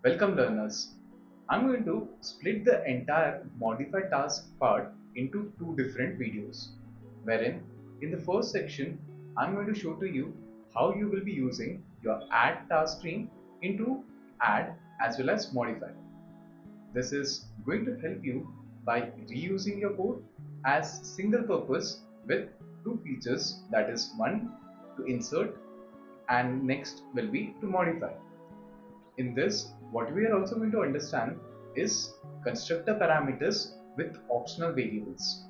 Welcome learners. I'm going to split the entire modify task part into two different videos, wherein in the first section I'm going to show to you how you will be using your add task stream into add as well as modify. This is going to help you by reusing your code as single purpose with two features, that is one to insert and next will be to modify. In this, what we are also going to understand is constructor parameters with optional variables.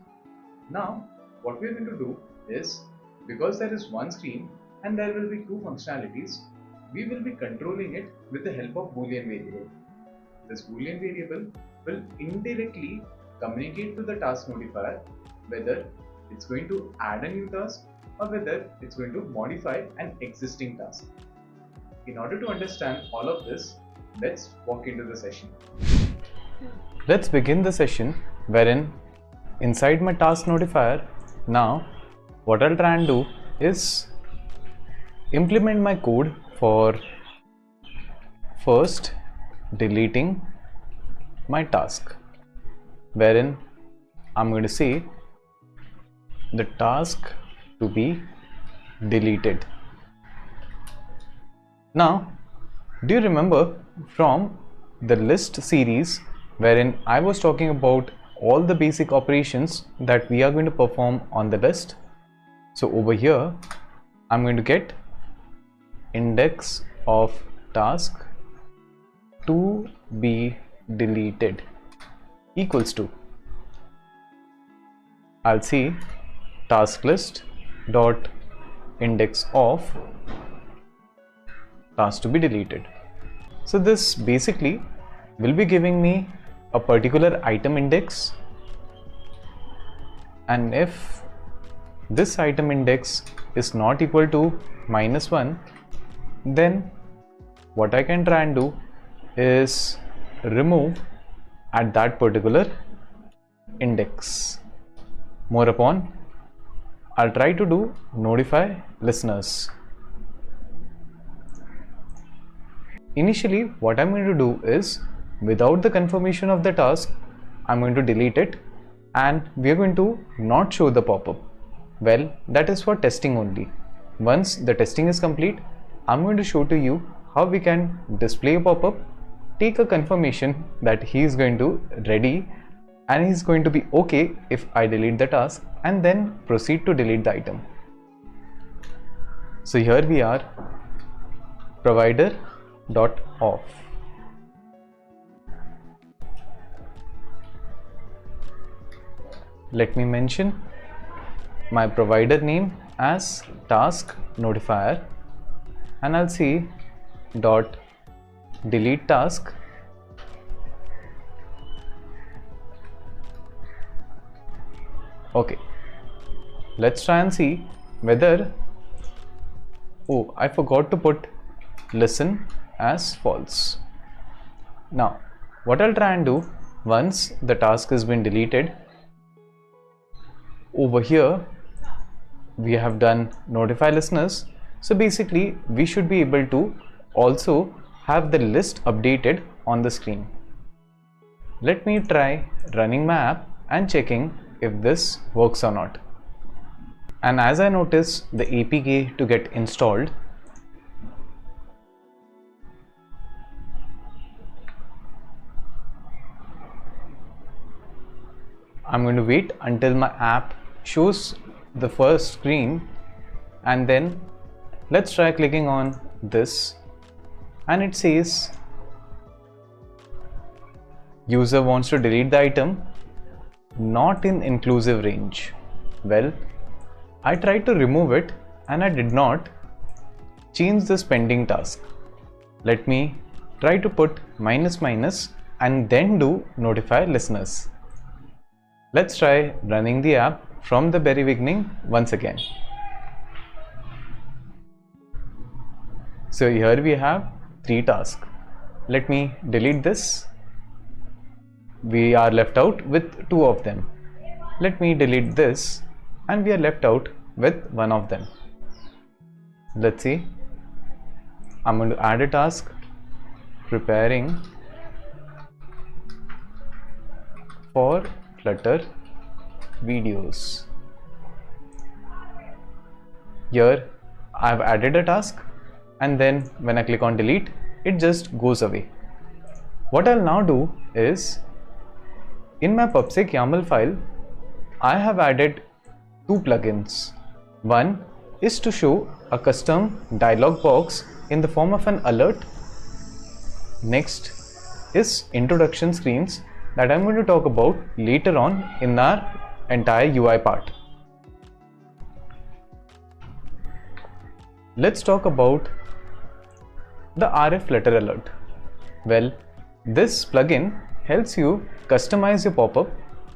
Now, what we are going to do is, because there is one screen and there will be two functionalities, we will be controlling it with the help of Boolean variable. This Boolean variable will indirectly communicate to the task notifier whether it's going to add a new task or whether it's going to modify an existing task. In order to understand all of this, let's walk into the session. Let's begin the session wherein inside my task notifier, now what I'll try and do is implement my code for first deleting my task, wherein I'm going to say the task to be deleted. Now, do you remember from the list series wherein I was talking about all the basic operations that we are going to perform on the list? So over here, I'm going to get index of task to be deleted equals to, I'll see task list dot index of task to be deleted. So this basically will be giving me a particular item index, and if this item index is not equal to -1, then what I can try and do is remove at that particular index. More upon, I'll try to do notify listeners. Initially, what I'm going to do is, without the confirmation of the task, I'm going to delete it and we are going to not show the pop-up. Well, that is for testing only. Once the testing is complete, I'm going to show to you how we can display a pop-up, take a confirmation that he is going to ready and he's going to be okay if I delete the task, and then proceed to delete the item. So here we are, provider dot off. Let me mention my provider name as task notifier, and I'll see dot delete task okay. Let's try and see whether, oh, I forgot to put listen as false. Now what I'll try and do, once the task has been deleted, over here we have done notify listeners, so basically we should be able to also have the list updated on the screen. Let me try running my app and checking if this works or not. And as I notice the APK to get installed, I'm going to wait until my app shows the first screen, and then let's try clicking on this, and it says user wants to delete the item not in inclusive range. Well, I tried to remove it and I did not change this pending task. Let me try to put minus minus and then do notify listeners. Let's try running the app from the very beginning once again. So here we have 3 tasks. Let me delete this. We are left out with 2 of them. Let me delete this and we are left out with 1 of them. Let's see. I'm going to add a task preparing for Flutter videos. Here I've added a task, and then when I click on delete, it just goes away. What I'll now do is, in my pubsec YAML file, I have added two plugins. One is to show a custom dialog box in the form of an alert. Next is introduction screens that I'm going to talk about later on in our entire UI part. Let's talk about the RF Flutter alert. Well, this plugin helps you customize your pop-up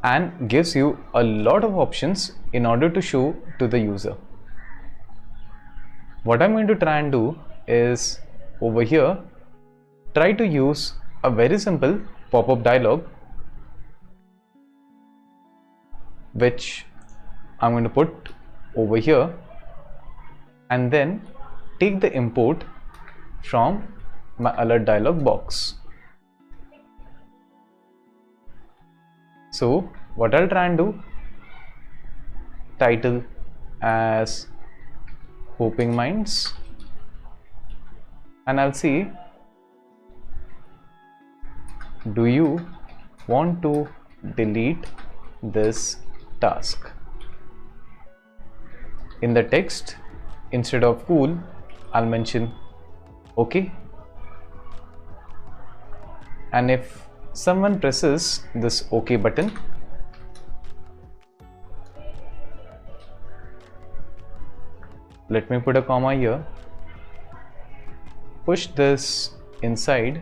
and gives you a lot of options in order to show to the user. What I'm going to try and do is, over here, try to use a very simple pop-up dialog, which I'm going to put over here, and then take the import from my alert dialog box. So what I'll try and do, title as Hoping Minds, and I'll see, do you want to delete this task? In the text, instead of cool, I'll mention OK, and if someone presses this OK button, let me put a comma here, push this inside,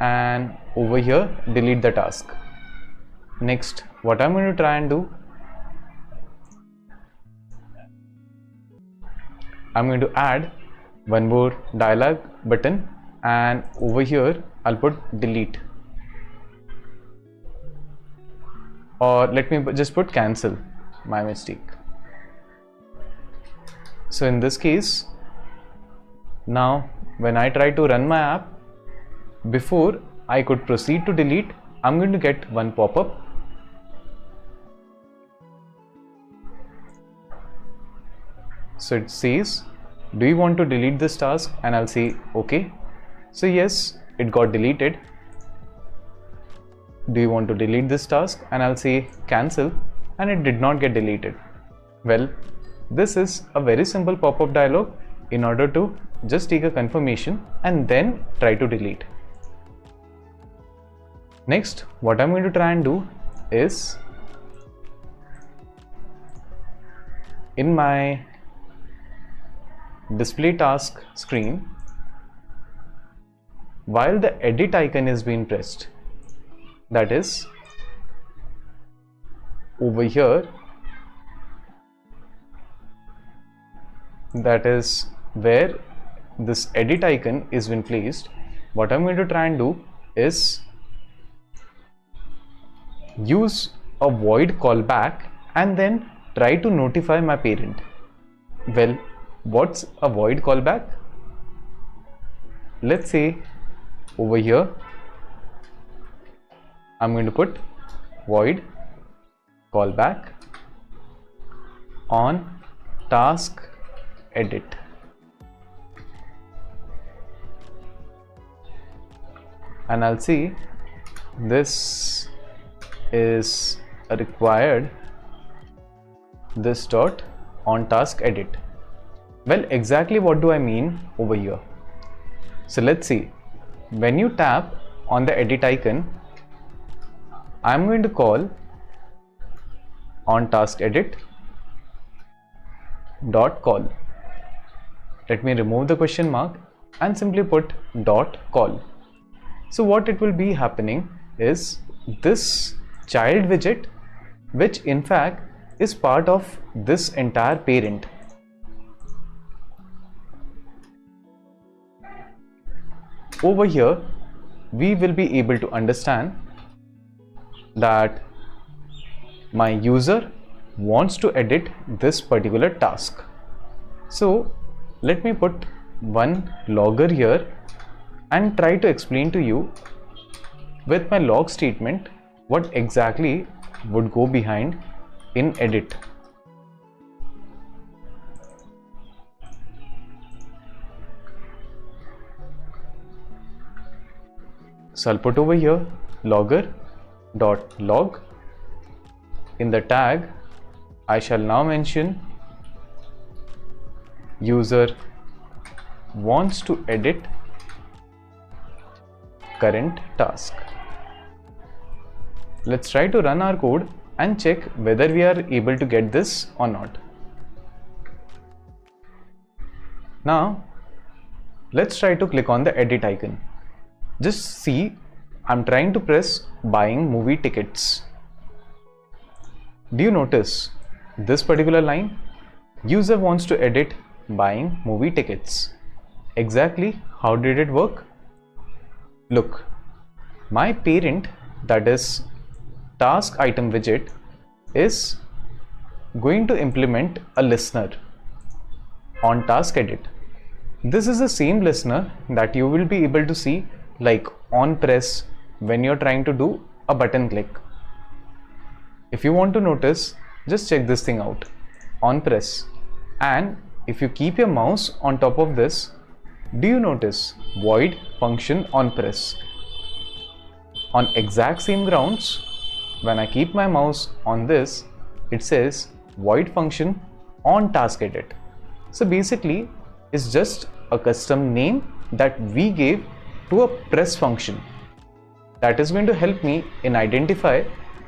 and over here delete the task. Next, what I'm going to try and do, I'm going to add one more dialog button, and over here I'll put delete, or let me just put cancel, my mistake. So in this case, now when I try to run my app, before I could proceed to delete, I'm going to get one pop-up. So it says, do you want to delete this task? And I'll say OK. So yes, it got deleted. Do you want to delete this task? And I'll say cancel, and it did not get deleted. Well, this is a very simple pop-up dialog in order to just take a confirmation and then try to delete. Next, what I'm going to try and do is, in my display task screen, while the edit icon is being pressed, that is over here, that is where this edit icon is being placed, what I'm going to try and do is use a void callback and then try to notify my parent. Well, what's a void callback? Let's say over here I'm going to put void callback on task edit, and I'll see this is required this dot on task edit. Well, exactly what do I mean over here? So let's see, when you tap on the edit icon, I'm going to call on task edit dot call. Let me remove the question mark and simply put dot call. So what it will be happening is this child widget, which in fact is part of this entire parent. Over here we will be able to understand that my user wants to edit this particular task. So let me put one logger here and try to explain to you with my log statement what exactly would go behind in edit. So I'll put over here logger.log. In the tag, I shall now mention user wants to edit current task. Let's try to run our code and check whether we are able to get this or not. Now, let's try to click on the edit icon. Just see, I'm trying to press buying movie tickets. Do you notice this particular line? User wants to edit buying movie tickets. Exactly how did it work? Look, my parent, that is task item widget, is going to implement a listener on task edit. This is the same listener that you will be able to see like on press when you're trying to do a button click. If you want to notice, just check this thing out on press, and if you keep your mouse on top of this, do you notice void function on press? On exact same grounds, when I keep my mouse on this, it says void function on task edit. So basically it's just a custom name that we gave to a press function that is going to help me in identify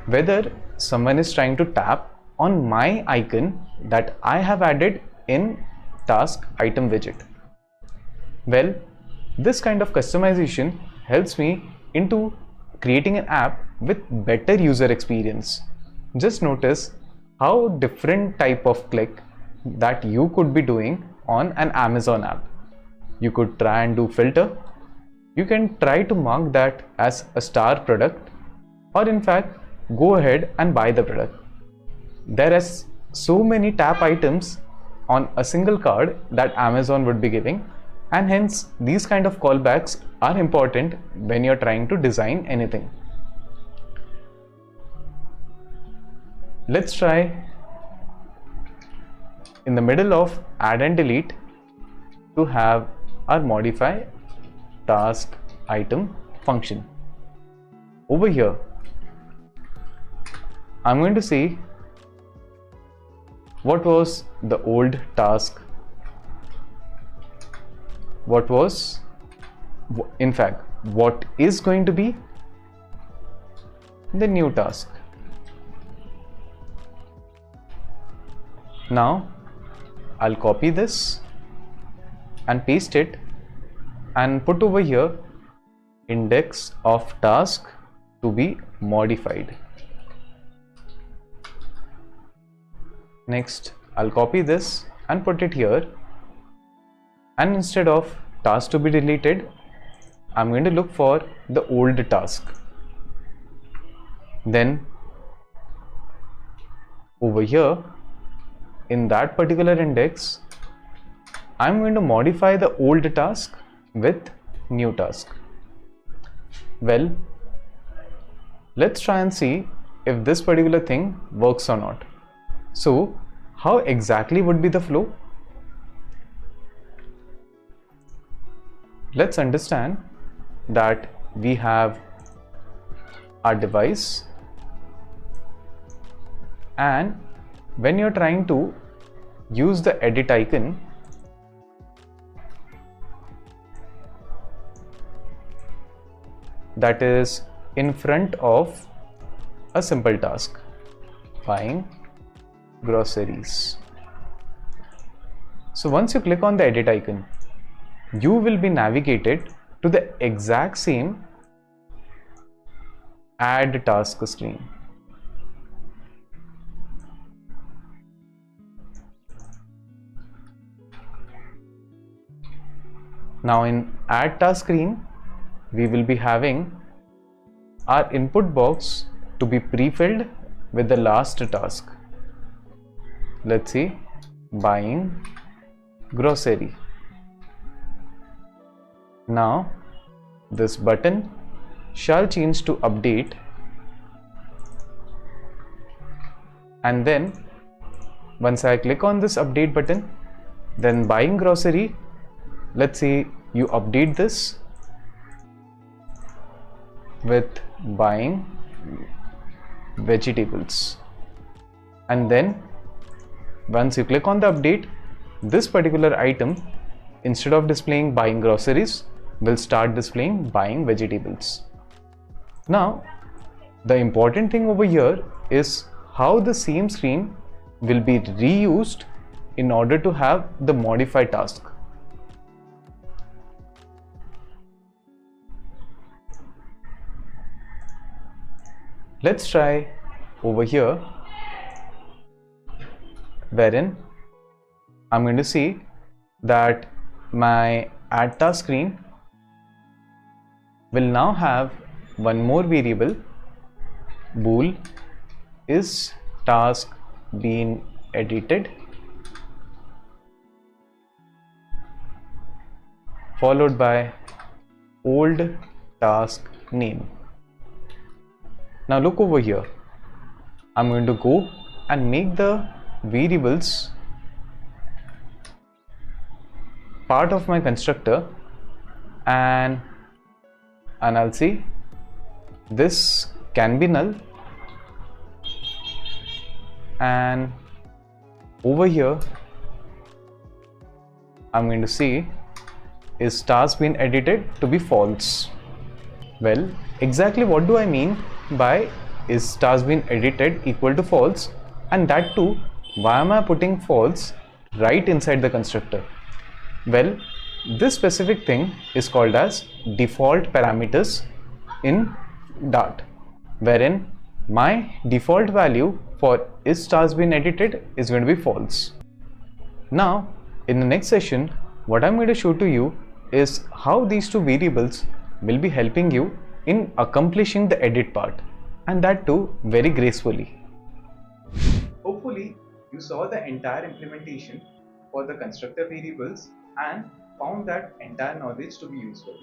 whether someone is trying to tap on my icon that I have added in task item widget. Well, this kind of customization helps me into creating an app with better user experience. Just notice how different type of click that you could be doing on an Amazon app. You could try and do filter. You can try to mark that as a star product, or in fact go ahead and buy the product. There are so many tap items on a single card that Amazon would be giving, and hence these kind of callbacks are important when you're trying to design anything. Let's try in the middle of add and delete to have our modify task item function. Over here, I'm going to say what was the old task, what was, in fact, what is going to be the new task. Now I'll copy this and paste it and put over here index of task to be modified. Next, I'll copy this and put it here, and instead of task to be deleted, I'm going to look for the old task. Then over here in that particular index, I'm going to modify the old task with new task. Well, let's try and see if this particular thing works or not. So how exactly would be the flow? Let's understand that we have our device, and when you're trying to use the edit icon, that is in front of a simple task, buying groceries. So once you click on the edit icon, you will be navigated to the exact same add task screen. Now in add task screen, we will be having our input box to be pre-filled with the last task. Let's see, buying grocery. Now this button shall change to update, and then once I click on this update button, then buying grocery, let's say you update this with buying vegetables, and then once you click on the update, this particular item, instead of displaying buying groceries, will start displaying buying vegetables. Now the important thing over here is how the same screen will be reused in order to have the modify task. Let's try over here, wherein I'm going to see that my add task screen will now have one more variable, bool is task being edited, followed by old task name. Now look over here, I'm going to go and make the variables part of my constructor, and I'll see this can be null, and over here I'm going to see is task been edited to be false. Well, exactly what do I mean by is task been edited equal to false, and that too, why am I putting false right inside the constructor? Well, this specific thing is called as default parameters in Dart, wherein my default value for is task been edited is going to be false. Now in the next session, what I'm going to show to you is how these two variables will be helping you in accomplishing the edit part, and that too very gracefully. Hopefully, you saw the entire implementation for the constructor variables and found that entire knowledge to be useful.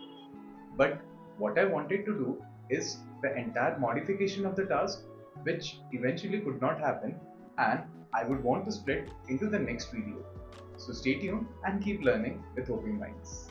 But what I wanted to do is the entire modification of the task, which eventually could not happen, and I would want to split into the next video. So stay tuned and keep learning with open minds.